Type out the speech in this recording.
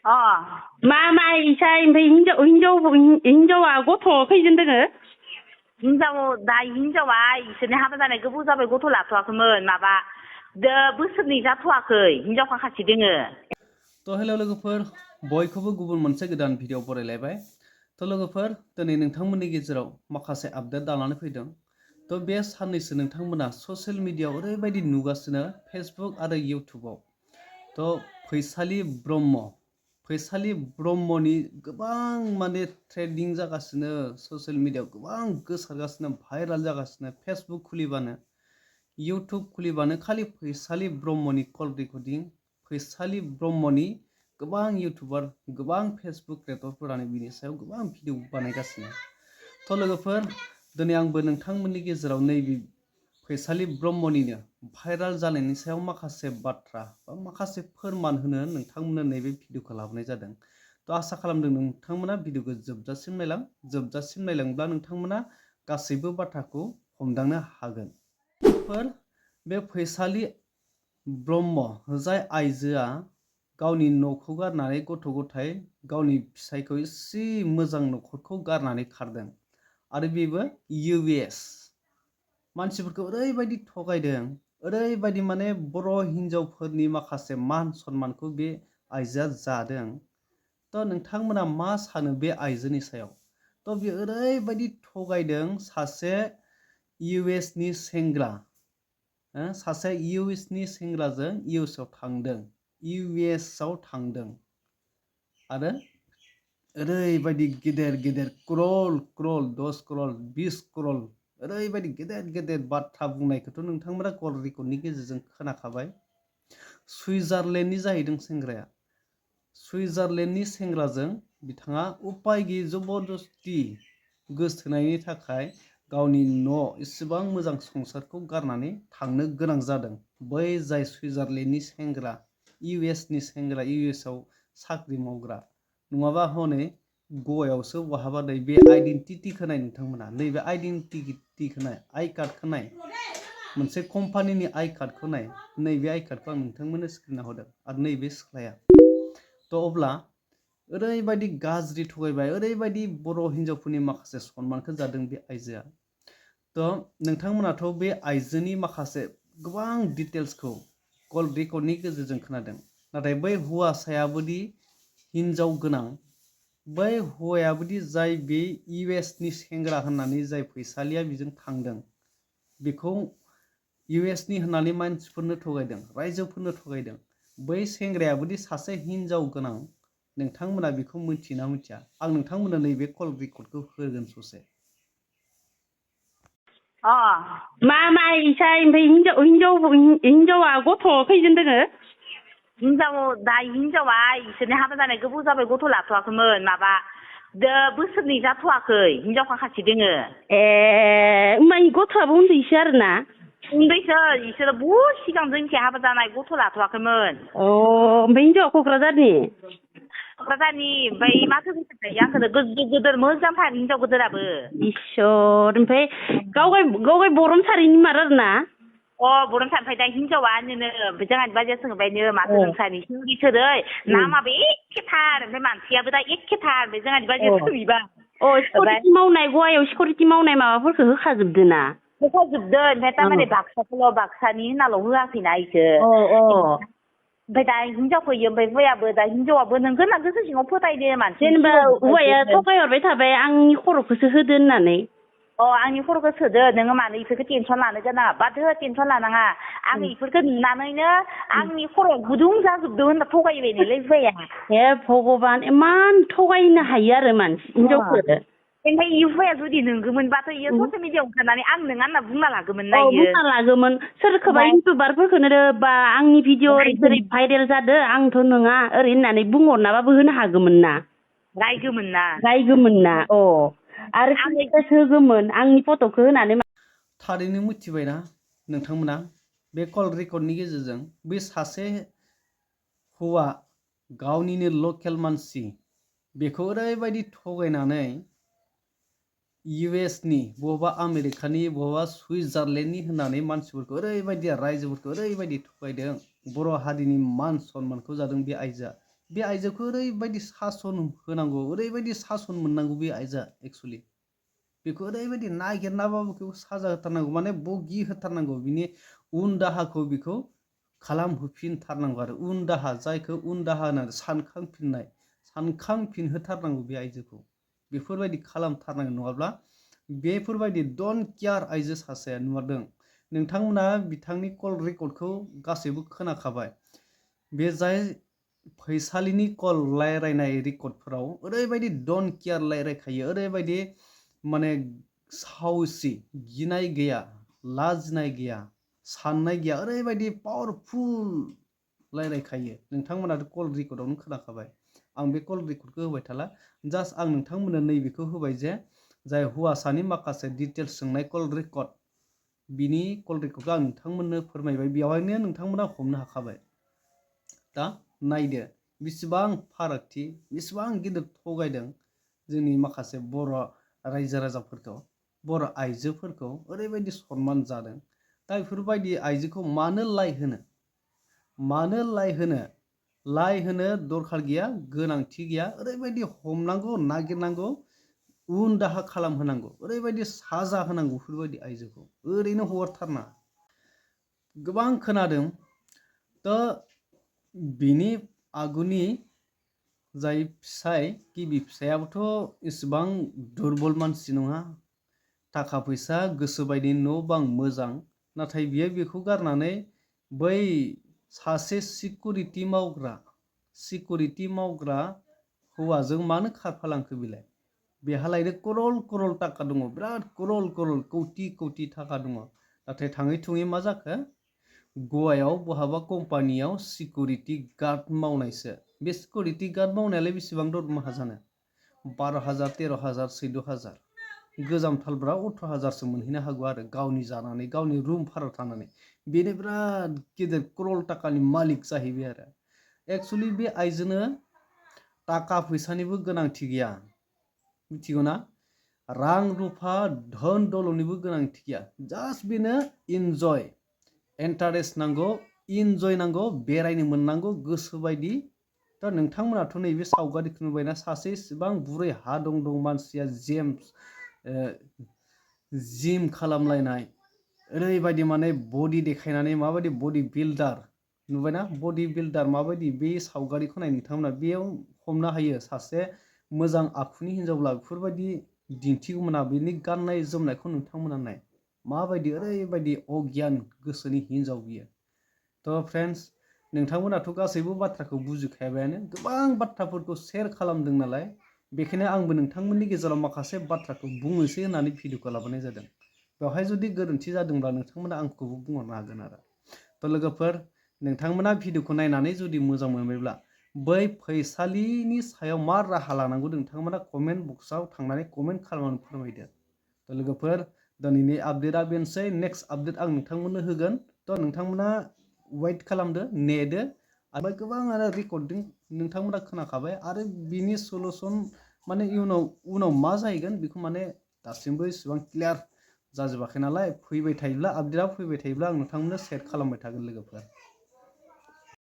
अ मा इसाय ओमफ्राय हिनजावा गथ' खैजोन दोङो? हिनजाव दा हिनजावा इसोरनि हाबा जानाय गोबाव जाबाय गथ' लाथ'वाखैमोन माबा बोसोरनै जाथ'वाखै हिनजावखा खासि दोङो। तो हेल' लोगोफोर बयखौबो गुबुन मोनसे गोदान भिडिअ बरायलायबाय। तो लोगोफोर दिनै नोंथांमोननि गेजेराव माखासे आपडेट लानानै फैदों। तो बे साननैसो नोंथांमोना ससियेल मिडियाआव ओरैबायदि नुगासिनो फेसबुक आरो इउटुबाव। तो फैसालि ब्रह्मनि गोबां माने ट्रेन्डिं जागासिनो ससियेल मिडियाआव गोबां गोसारगासिनो भाइराल जागासिनो फेसबुक खुलिबानो इउटुब खुलिबानो खालि फैसालि ब्रह्मनि कल रेकर्डिं फैसालि ब्रह्मनि गोबां इउटुबार गोबां फेसबुक क्रिएटरफोरानो बिनि सायाव गोबां भिडिअ बानायगासिनो। तो लोगोफोर दिनै आंबो नोंथांमोननि गेजेराव नैबे फैसालि ब्रह्मनिनो भाइराल जानायनि सायाव माखासे बाथ्रा बा माखासे फोरमान होनो नोंथांमोननो नैबे भिडिअखौ लाबोनाय जादों। तो आसा खालामदों नोंथांमोना भिडिअखौ जोबजासिम नायलांब्ला नोंथांमोना गासैबो बाथ्राखौ हमदांनो हागोन। बे फैसालि ब्रह्म जाय आइजोआ गावनि न'खौ गारनानै गथ' गथाय गावनि फिसायखौ इसे मोजां न'खरखौ गारनानै खारदों आरो बेबो US मानसिफोरखौ ओरैबायदि थगायदों ओरैबायदि माने बर' हिनजावफोरनि माखासे मान सन्मानखौ बे आइजोआ जादों। तो नोंथांमोना मा सानो बे आइजोनि सायाव? तो बे ओरैबायदि थगायदों सासे US नि सेंग्रा सासे US नि सेंग्राजों US आव थांदों आरो ओरैबायदि गेदेर क्रल 10 क्रल 20 क्रल ओरैबायदि गेदेर बाथ्रा बुंनायखौथ' नोंथांमोना कल रेकर्डनि गेजेरजों खोनाखाबाय। सुइजारलेण्डनि जाहैदों सेंग्राया। सुइजारलेण्डनि सेंग्राजों बिथाङा उपाय गैयै जबरदस्ति गोसथोनायनि थाखाय गावनि न' इसेबां मोजां संसारखौ गारनानै थांनो गोनां जादों। बै जाय सुइजारलेण्डनि सेंग्रा US नि सेंग्रा US आव साख्रि मावग्रा नङाबा हनै गवायावसो बहाबा बे आइडेन्टिटिखौ नाय नोंथांमोना नैबे आइडेन्टिटिखौ नाय आइ कार्डखौ नाय मोनसे कम्पानिनि आइ कार्डखौ नाय नैबे आइ कार्डखौ आं नोंथांमोननो स्क्रिनाव होदों आरो नैबे सिख्लाया। तो अब्ला ओरैबायदि गाज्रि थगायबाय ओरैबायदि बर' हिनजावफोरनि माखासे सन्मानखौ जादों बे आइजोआ। तो नोंथांमोनाथ' बे आइजोनि माखासे गोबां डिटेल्सखौ कल रेकर्डनि गेजेरजों खोनादों। नाथाय बै हौवासायाबोदि हिनजाव गोनां बै हौवायाबोदि जाय बे US नि सेंग्रा होननानै जाय फैसालिया बेजों थांदों बेखौ US नि होननानै मानसिफोरनो थगायदों रायजोफोरनो थगायदों। बै सेंग्रायाबोदि सासे हिनजाव गोनां नोंथांमोना बेखौ मिथियोना मिथिया? आं नोंथांमोननो नैबे कल रेकर्डखौ होगोन ससे। अ मा इसाय ओमफ्राय हिनजावा गथ' खैजोन दोङो? हिनजाव दा हिनजावा इसोरनि हाबा जानाय गोबाव जाबाय गथ' लाथ'वाखैमोन माबा बोसोरनै जाथ'वाखै हिनजावखा खासि दोङो। होमबा गथ'आबो उन्दैसो आरोना? उन्दैसो इसोरो बहुद सिगां जोंनिखि हाबा जानाय गथ' लाथ'वाखैमोन। ओमफ्राय हिनजावा क'क्राझारनि? क'क्राझारनि ओमफ्राय माथो होनबाय आंखौ गोदोर मोजांथार हिनजाव गोदोराबो। इसोर ओमफ्राय गावगाय बरन सारिनि मार आरोना? बरन सारनिफ्राय दा हिनजावा नोङो ओमफ्राय जोंहानि बाजैया सोंबायनो माथो नोंसानि सोरै नामाबो एखेथार ओमफ्राय मानसियाबो दा एखेथार ओमफ्राय जोंहानि बाजैया सोंहैबा सिकिउरिटि मावनाय गवायाव सिकिउरिटि मावनाय माबाफोरखौ होखाजोबदो ना? होखाजोबदो ओमफ्राय थारमाने बाक्सानि होनाल' होआखैना इसो। ओमफ्राय दा हिनजावखौ ओमफ्राय हौवायाबो दा हिनजावाबो नोंगो ना गोसो सिङाव फोथायदो मानसि जेनेबा हौवाया थगायहरबाय थाबाय आंनि खर'खौसो होदो होननानै। आंनि खर'खौ सोदो नोङो मानो इफोरखौ टेनसन लानो गोनां बाद हो टेनसन लानाङा आं इफोरखौ नुनानैनो आंनि खर'आ गुदुं जाजोबदों होनना थगायबायनोलै हौवाया। हे भगबान इमान थगायनो हायो आरो मानसि हिनजावखौ। ओमफ्राय इ हौवाया जुदि नोंगौमोनबाथ' इयो ससियेल मिडियाआव ओंखारनानै आं नोङा होनना बुंना लागौमोन ना इयो। बुंना लागौमोन सोरखौबा इउटुबारफोरखौनो बा आंनि भिडिअ ओरै भाइरेल जादो आंथ' नङा ओरै होननानै बुंहरनाबाबो होनो हागौमोन ना। रायगौमोन ना आरो होगौमोन आंनि फट'खौ होनानै। थारैनो मिथिबायना नोंथांमोना बे कल रेकर्डनि गेजेरजों बे सासे हौवा गावनिनो लकेल मानसि बेखौ ओरैबायदि थगायनानै US नि बबेबा आमेरिकानि बबेबा सुइजारलेण्डनि होननानै मानसिफोरखौ ओरैबायदि रायजोफोरखौ ओरैबायदि थगायदों बर' हारिनि मान सन्मानखौ जादों बे आइजोआ बे आइजोखौ ओरैबायदि सासन होनांगौ ओरैबायदि सासन मोननांगौ बे आइजोआ एक्सुअलि बेखौ ओरैबायदि नागिरनाबाबो बेखौ साजा होथारनांगौ माने बगि होथारनांगौ बिनि उन दाहाखौ बेखौ खालामहोफिनथारनांगौ आरो उन दाहा जायखौ उन दाहा होननानै सानखांफिनहोथारनांगौ बे आइजोखौ बेफोरबायदि खालामथारनांगौ नङाब्ला बेफोरबायदि डन्ट केयार आइजो सासेया नुवारदों नोंथांमोना बिथांनि कल रेकर्डखौ गासैबो खोनाखाबाय बे जाय फैसालिनि कल रायलायनाय रेकर्डफोराव ओरैबायदि डन्ट केयार रायलायखायो ओरैबायदि माने साहसि गिनाय गैया लाजिनाय गैया साननाय गैया ओरैबायदि पावारफुल रायलायखायो नोंथांमोनाथ' कल रेकर्डआवनो खोनाखाबाय आं बे कल रेकर्डखौ होबाय थाला जास्ट आं नोंथांमोननो नैबेखौ होबाय जे जाय हौवासानि माखासे डिटेल्स सोंनाय कल रेकर्ड बिनि कल रेकर्डखौ आं नोंथांमोननो फोरमायबाय बेवहायनो नोंथांमोना हमनो हाखाबाय दा नायदो बेसेबां फारागथि बेसेबां गिदिर थगायदों जोंनि माखासे बर' रायजो राजाफोरखौ बर' आइजोफोरखौ ओरैबायदि सनमान जादों दा बेफोरबायदि आइजोखौ मानो लाइ होनो दरखार गैया गोनांथि गैया ओरैबायदि हमनांगौ नागिरनांगौ उन दाहा खालामहोनांगौ ओरैबायदि साजा होनांगौ बेफोरबायदि आइजोखौ ओरैनो हगारथारना गोबां खोनादों बिनि आगुनि जाय फिसाय गिबि फिसायाबोथ' इसेबां दुरबल मानसि नङा थाखा फैसा गोसोबायदि न' बां मोजां नाथाय बियो बेखौ गारनानै बै सासे सिकिउरिटि मावग्रा हौवाजों मानो खारफालांखो बिलाय बेहालायनो करल थाखा दङ बिराद करल कौटि थाखा दङ नाथाय थाङै थुङै मा जाखो गवायाव बहाबा कम्पानियाव सिकिउरिटि गार्ड मावनायसो बे सिकिउरिटि गार्ड मावनायालाय बेसेबां दरमाहा जानो 12,000 13,000 14,000 गोजाम थालब्रा 18,000सो मोनहैनो हागौ आरो गावनि जानानै गावनि रुम भारा थानानै बेनो बिराद गिदिर करल थाखानि मालिक जाहैबाय आरो एक्सुअलि बे आइजोनो थाखा फैसानिबो गोनांथि गैया मिथिगौ ना रां रुफा धन दौलतनिबो गोनांथि गैया जास्ट बेनो इन्जय इन्टारेस्ट नांगौ इन्जय नांगौ बेरायनो मोननांगौ गोसोबायदि दा नोंथांमोनाथ' नैबे सावगारिखौ नुबायना सासे इसेबां बुरै हा दं मानसिया जिम खालामलायनाय ओरैबायदि माने बडि देखायनानै माबायदि बडि बिल्डार नुबायना बडि बिल्डार माबायदि बे सावगारिखौ नाय नोंथांमोना बेयाव हमनो हायो सासे मोजां आखुनि हिनजावब्ला बेफोरबायदि दिन्थिगौमोना बेनि गाननाय जोमनायखौ नोंथांमोना नाय माबायदि ओरैबायदि अगियान गोसोनि हिनजाव बियो थ' फ्रेन्ड्स नोंथांमोनाथ' गासैबो बाथ्राखौ बुजिखाबायानो गोबां बाथ्राफोरखौ शेयार खालामदों नालाय बेखायनो आंबो नोंथांमोननि गेजेराव माखासे बाथ्राखौ बुंनोसै होननानै भिडिअखौ लाबोनाय जादों बेवहाय जुदि गोरोन्थि जादोंब्ला नोंथांमोना आंखौबो बुंहरनो हागोन आरो थ' लोगोफोर नोंथांमोना भिडिअखौ नायनानै जुदि मोजां मोनबायब्ला बै फैसालिनि सायाव मा राहा लानांगौ नोंथांमोना कमेन्ट बक्सआव थांनानै कमेन्ट खालामनानै फोरमायदो थ' लोगोफोर दिनैनि आपडेटआ बेनोसै नेक्स्ट आपडेट आं नोंथांमोननो होगोन थ' नोंथांमोना वेट खालामदो नेदो ओमफ्राय गोबां आरो रेकर्डिं नोंथांमोना खोनाखाबाय आरो बिनि सलुसन माने उनाव मा जाहैगोन बेखौ माने दासिमबो इसेबां क्लियार जाजोबाखै नालाय फैबाय थायोब्ला आपडेटआ फैबाय थायोब्ला आं नोंथांमोननो शेयार खालामबाय थागोन लोगोफोर